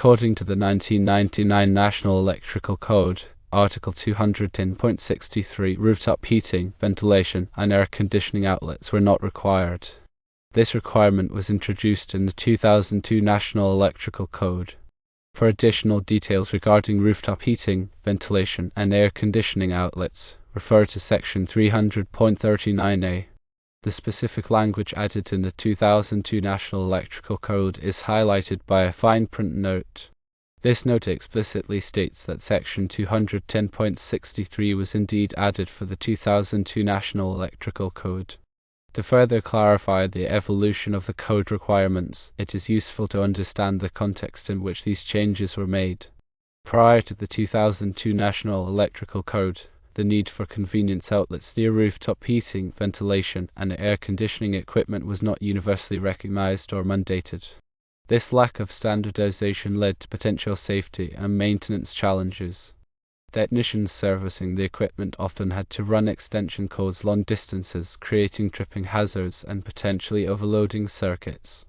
According to the 1999 National Electrical Code, Article 210.63, rooftop heating, ventilation, and air conditioning outlets were not required. This requirement was introduced in the 2002 National Electrical Code. For additional details regarding rooftop heating, ventilation, and air conditioning outlets, refer to Section 300.39a. The specific language added in the 2002 National Electrical Code is highlighted by a fine print note. This note explicitly states that Section 210.63 was indeed added for the 2002 National Electrical Code. To further clarify the evolution of the code requirements, it is useful to understand the context in which these changes were made. Prior to the 2002 National Electrical Code, the need for convenience outlets near rooftop heating, ventilation, and air conditioning equipment was not universally recognized or mandated. This lack of standardization led to potential safety and maintenance challenges. Technicians servicing the equipment often had to run extension cords long distances, creating tripping hazards and potentially overloading circuits.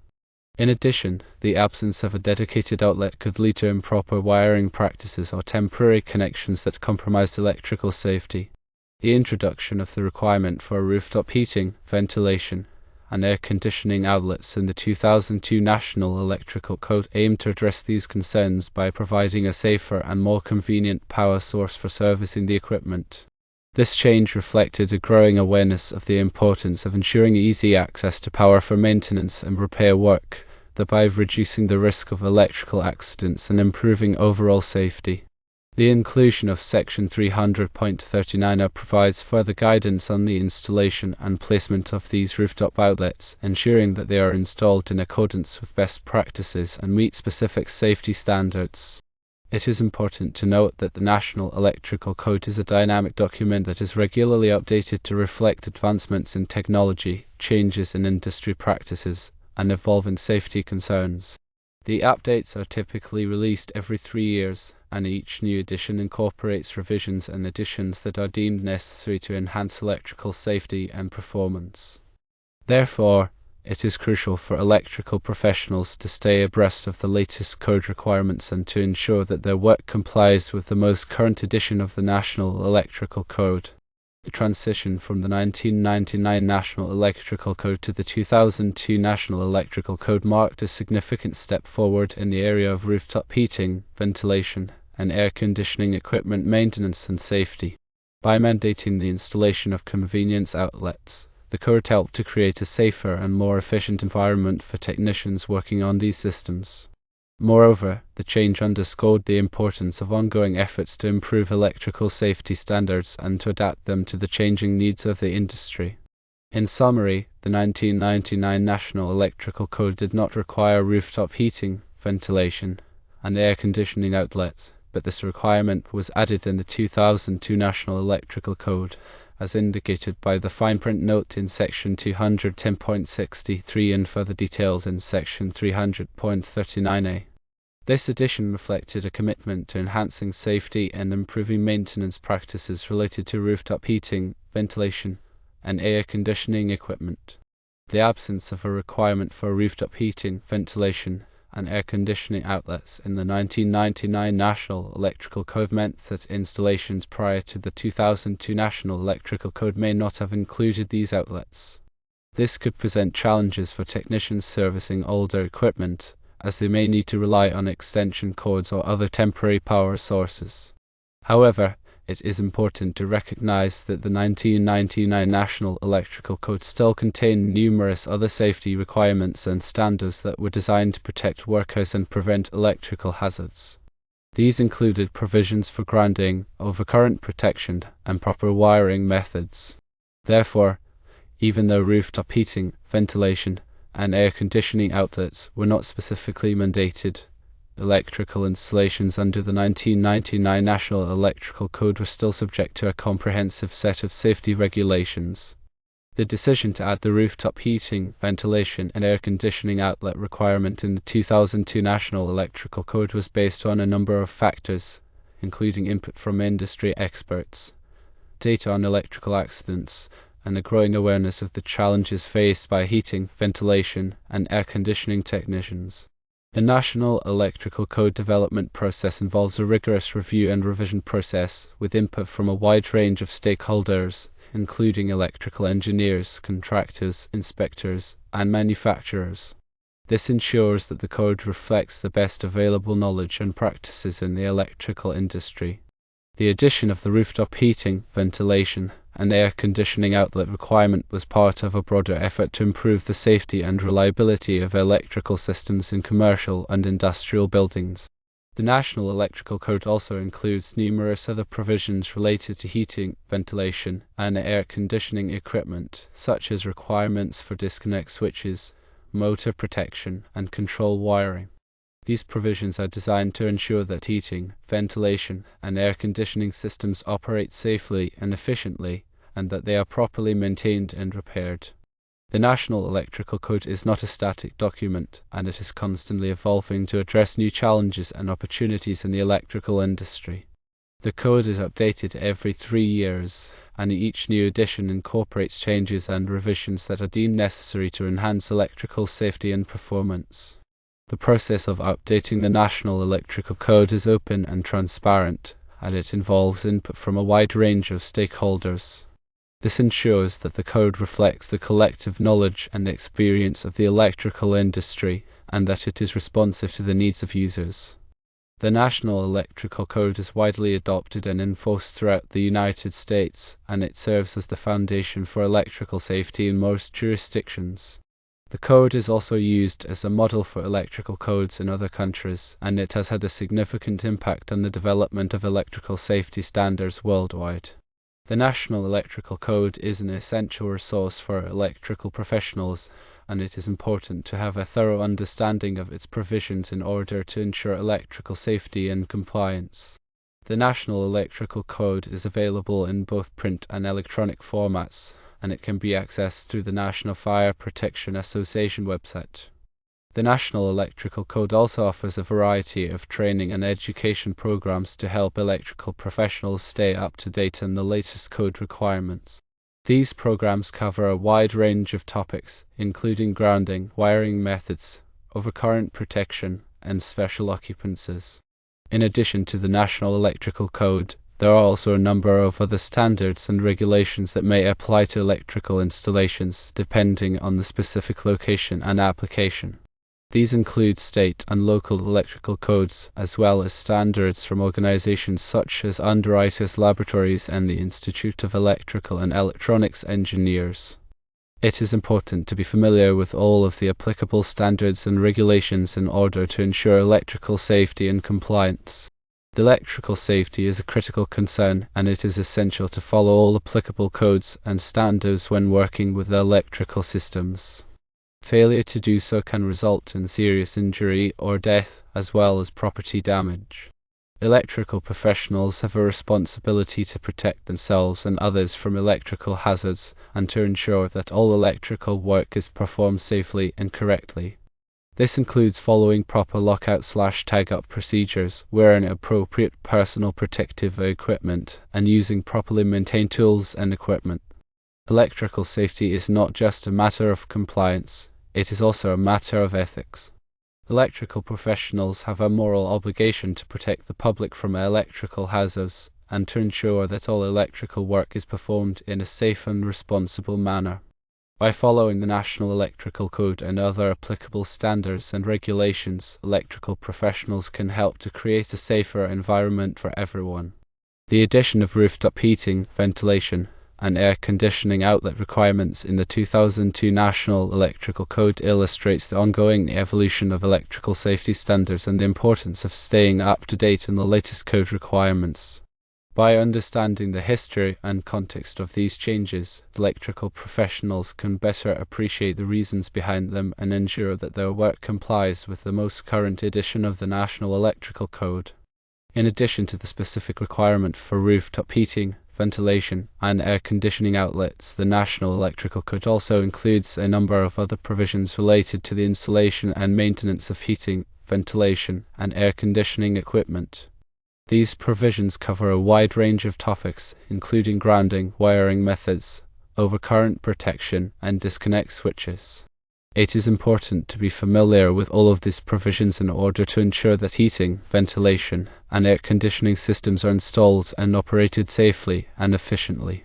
In addition, the absence of a dedicated outlet could lead to improper wiring practices or temporary connections that compromised electrical safety. The introduction of the requirement for rooftop heating, ventilation, and air conditioning outlets in the 2002 National Electrical Code aimed to address these concerns by providing a safer and more convenient power source for servicing the equipment. This change reflected a growing awareness of the importance of ensuring easy access to power for maintenance and repair work, thereby reducing the risk of electrical accidents and improving overall safety. The inclusion of Section 300.39 provides further guidance on the installation and placement of these rooftop outlets, ensuring that they are installed in accordance with best practices and meet specific safety standards. It is important to note that the National Electrical Code is a dynamic document that is regularly updated to reflect advancements in technology, changes in industry practices, and evolving safety concerns. The updates are typically released every 3 years, and each new edition incorporates revisions and additions that are deemed necessary to enhance electrical safety and performance. Therefore, it is crucial for electrical professionals to stay abreast of the latest code requirements and to ensure that their work complies with the most current edition of the National Electrical Code. The transition from the 1999 National Electrical Code to the 2002 National Electrical Code marked a significant step forward in the area of rooftop heating, ventilation, and air conditioning equipment maintenance and safety. By mandating the installation of convenience outlets, the code helped to create a safer and more efficient environment for technicians working on these systems. Moreover, the change underscored the importance of ongoing efforts to improve electrical safety standards and to adapt them to the changing needs of the industry. In summary, the 1999 National Electrical Code did not require rooftop heating, ventilation, and air conditioning outlets, but this requirement was added in the 2002 National Electrical Code, as indicated by the fine print note in Section 210.63 and further detailed in Section 300.39a. This edition reflected a commitment to enhancing safety and improving maintenance practices related to rooftop heating, ventilation, and air conditioning equipment. The absence of a requirement for rooftop heating, ventilation, and air conditioning outlets in the 1999 National Electrical Code meant that installations prior to the 2002 National Electrical Code may not have included these outlets. This could present challenges for technicians servicing older equipment, as they may need to rely on extension cords or other temporary power sources. However, it is important to recognize that the 1999 National Electrical Code still contained numerous other safety requirements and standards that were designed to protect workers and prevent electrical hazards. These included provisions for grounding, overcurrent protection, and proper wiring methods. Therefore, even though rooftop heating, ventilation, and air conditioning outlets were not specifically mandated, electrical installations under the 1999 National Electrical Code were still subject to a comprehensive set of safety regulations. The decision to add the rooftop heating, ventilation, and air conditioning outlet requirement in the 2002 National Electrical Code was based on a number of factors, including input from industry experts, data on electrical accidents, and a growing awareness of the challenges faced by heating, ventilation, and air conditioning technicians. The National Electrical Code development process involves a rigorous review and revision process with input from a wide range of stakeholders, including electrical engineers, contractors, inspectors, and manufacturers. This ensures that the code reflects the best available knowledge and practices in the electrical industry. The addition of the rooftop heating, ventilation, and air conditioning outlet requirement was part of a broader effort to improve the safety and reliability of electrical systems in commercial and industrial buildings. The National Electrical Code also includes numerous other provisions related to heating, ventilation, and air conditioning equipment, such as requirements for disconnect switches, motor protection, and control wiring. These provisions are designed to ensure that heating, ventilation, and air conditioning systems operate safely and efficiently, and that they are properly maintained and repaired. The National Electrical Code is not a static document, and it is constantly evolving to address new challenges and opportunities in the electrical industry. The code is updated every 3 years, and each new edition incorporates changes and revisions that are deemed necessary to enhance electrical safety and performance. The process of updating the National Electrical Code is open and transparent, and it involves input from a wide range of stakeholders. This ensures that the code reflects the collective knowledge and experience of the electrical industry, and that it is responsive to the needs of users. The National Electrical Code is widely adopted and enforced throughout the United States, and it serves as the foundation for electrical safety in most jurisdictions. The code is also used as a model for electrical codes in other countries, and it has had a significant impact on the development of electrical safety standards worldwide. The National Electrical Code is an essential resource for electrical professionals, and it is important to have a thorough understanding of its provisions in order to ensure electrical safety and compliance. The National Electrical Code is available in both print and electronic formats, and it can be accessed through the National Fire Protection Association website. The National Electrical Code also offers a variety of training and education programs to help electrical professionals stay up to date on the latest code requirements. These programs cover a wide range of topics, including grounding, wiring methods, overcurrent protection, and special occupancies. In addition to the National Electrical Code, there are also a number of other standards and regulations that may apply to electrical installations, depending on the specific location and application. These include state and local electrical codes, as well as standards from organizations such as Underwriters Laboratories and the Institute of Electrical and Electronics Engineers. It is important to be familiar with all of the applicable standards and regulations in order to ensure electrical safety and compliance. Electrical safety is a critical concern, and it is essential to follow all applicable codes and standards when working with electrical systems. Failure to do so can result in serious injury or death, as well as property damage. Electrical professionals have a responsibility to protect themselves and others from electrical hazards, and to ensure that all electrical work is performed safely and correctly. This includes following proper lockout/tag-up procedures, wearing appropriate personal protective equipment, and using properly maintained tools and equipment. Electrical safety is not just a matter of compliance, it is also a matter of ethics. Electrical professionals have a moral obligation to protect the public from electrical hazards, and to ensure that all electrical work is performed in a safe and responsible manner. By following the National Electrical Code and other applicable standards and regulations, electrical professionals can help to create a safer environment for everyone. The addition of rooftop heating, ventilation, and air conditioning outlet requirements in the 2002 National Electrical Code illustrates the ongoing evolution of electrical safety standards and the importance of staying up to date on the latest code requirements. By understanding the history and context of these changes, electrical professionals can better appreciate the reasons behind them and ensure that their work complies with the most current edition of the National Electrical Code. In addition to the specific requirement for rooftop heating, ventilation, and air conditioning outlets, the National Electrical Code also includes a number of other provisions related to the installation and maintenance of heating, ventilation, and air conditioning equipment. These provisions cover a wide range of topics, including grounding, wiring methods, overcurrent protection, and disconnect switches. It is important to be familiar with all of these provisions in order to ensure that heating, ventilation, and air conditioning systems are installed and operated safely and efficiently.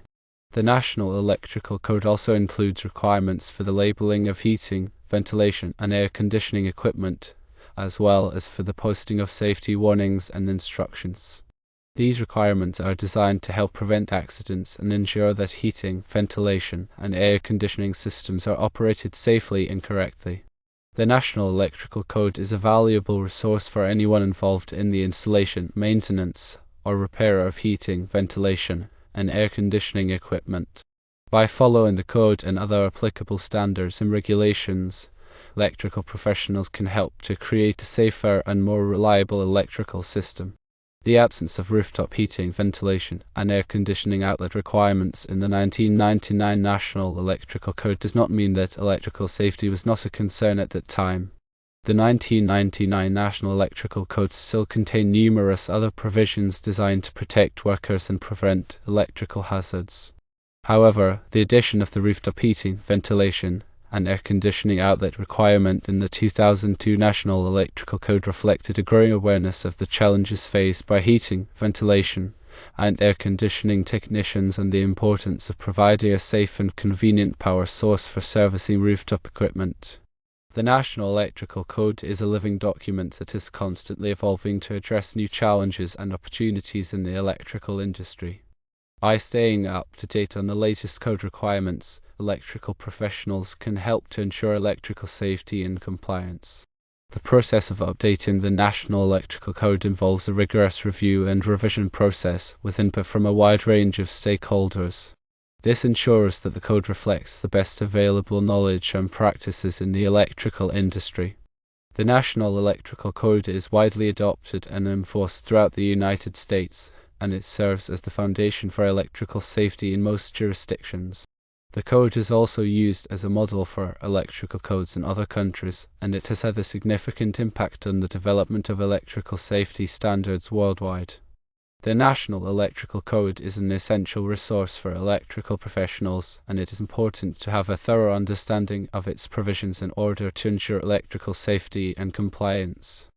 The National Electrical Code also includes requirements for the labeling of heating, ventilation, and air conditioning equipment, as well as for the posting of safety warnings and instructions. These requirements are designed to help prevent accidents and ensure that heating, ventilation, and air conditioning systems are operated safely and correctly. The National Electrical Code is a valuable resource for anyone involved in the installation, maintenance, or repair of heating, ventilation, and air conditioning equipment. By following the code and other applicable standards and regulations, electrical professionals can help to create a safer and more reliable electrical system. The absence of rooftop heating, ventilation, and air conditioning outlet requirements in the 1999 National Electrical Code does not mean that electrical safety was not a concern at that time. The 1999 National Electrical Code still contained numerous other provisions designed to protect workers and prevent electrical hazards. However, the addition of the rooftop heating, ventilation, and air conditioning outlet requirement in the 2002 National Electrical Code reflected a growing awareness of the challenges faced by heating, ventilation, and air conditioning technicians and the importance of providing a safe and convenient power source for servicing rooftop equipment. The National Electrical Code is a living document that is constantly evolving to address new challenges and opportunities in the electrical industry. By staying up to date on the latest code requirements, electrical professionals can help to ensure electrical safety and compliance. The process of updating the National Electrical Code involves a rigorous review and revision process with input from a wide range of stakeholders. This ensures that the code reflects the best available knowledge and practices in the electrical industry. The National Electrical Code is widely adopted and enforced throughout the United States, and it serves as the foundation for electrical safety in most jurisdictions. The code is also used as a model for electrical codes in other countries, and it has had a significant impact on the development of electrical safety standards worldwide. The National Electrical Code is an essential resource for electrical professionals, and it is important to have a thorough understanding of its provisions in order to ensure electrical safety and compliance.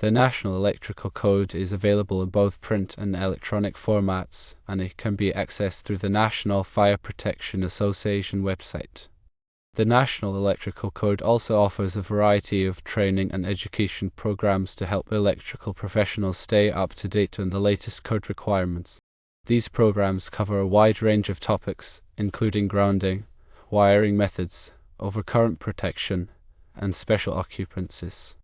The National Electrical Code is available in both print and electronic formats, and it can be accessed through the National Fire Protection Association website. The National Electrical Code also offers a variety of training and education programs to help electrical professionals stay up to date on the latest code requirements. These programs cover a wide range of topics, including grounding, wiring methods, overcurrent protection, and special occupancies.